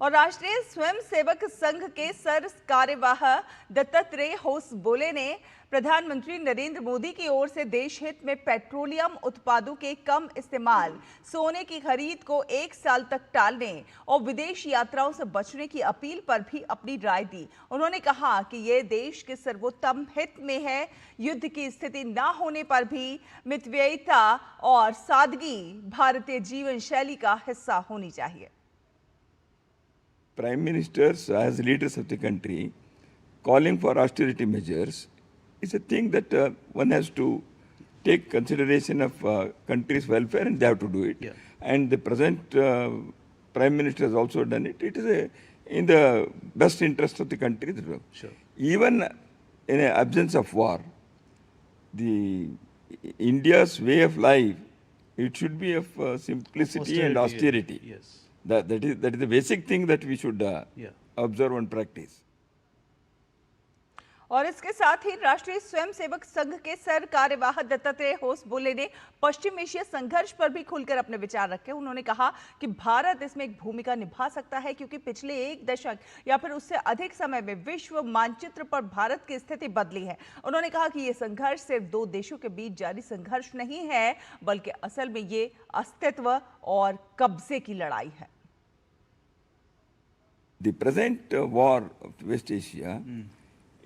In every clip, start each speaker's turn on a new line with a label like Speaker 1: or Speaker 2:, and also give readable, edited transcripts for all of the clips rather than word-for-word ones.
Speaker 1: और राष्ट्रीय स्वयंसेवक संघ के सर कार्यवाह दत्तात्रेय होसबोले ने प्रधानमंत्री नरेंद्र मोदी की ओर से देश हित में पेट्रोलियम उत्पादों के कम इस्तेमाल, सोने की खरीद को 1 साल तक टालने और विदेश यात्राओं से बचने की अपील पर भी अपनी राय दी। उन्होंने कहा कि ये देश के सर्वोत्तम हित में है। युद्ध की स्थिति न होने पर भी मितव्ययिता और सादगी भारतीय जीवन शैली का हिस्सा होनी चाहिए।
Speaker 2: Prime Ministers, as leaders of the country, calling for austerity measures is a thing that one has to take consideration of country's welfare, and they have to do it.
Speaker 3: Yeah.
Speaker 2: And the present Prime Minister has also done it. It is in the best interest of the country.
Speaker 3: Sure.
Speaker 2: Even in an absence of war, the India's way of life, it should be of simplicity and austerity.
Speaker 3: Yes.
Speaker 2: That is the basic thing that we should observe and practice.
Speaker 1: और इसके साथ ही राष्ट्रीय स्वयंसेवक संघ के sir कार्यवाह दत्तात्रेय होसबोले ने पश्चिम Asia संघर्ष पर भी खुलकर अपने विचार रखे। उन्होंने कहा कि भारत इसमें एक भूमिका निभा सकता है क्योंकि पिछले 1 दशक या फिर उससे अधिक समय में विश्व मानचित्र पर भारत की स्थिति बदली है। उन्होंने कहा कि ये संघर्ष सिर्फ 2 देशों के बीच जारी संघर्ष नहीं है, बल्कि असल में ये अस्तित्व और कब्जे की लड़ाई है।
Speaker 2: The present war of West Asia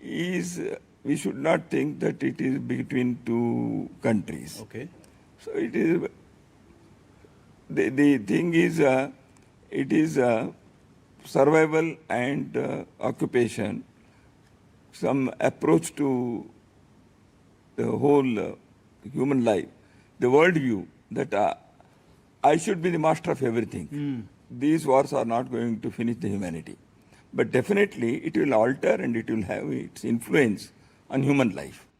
Speaker 2: is, we should not think that it is between 2 countries.
Speaker 3: Okay.
Speaker 2: So it is, the thing is, it is survival and occupation, some approach to the whole human life, the world view that I should be the master of everything. These wars are not going to finish the humanity. But definitely it will alter and it will have its influence on human life.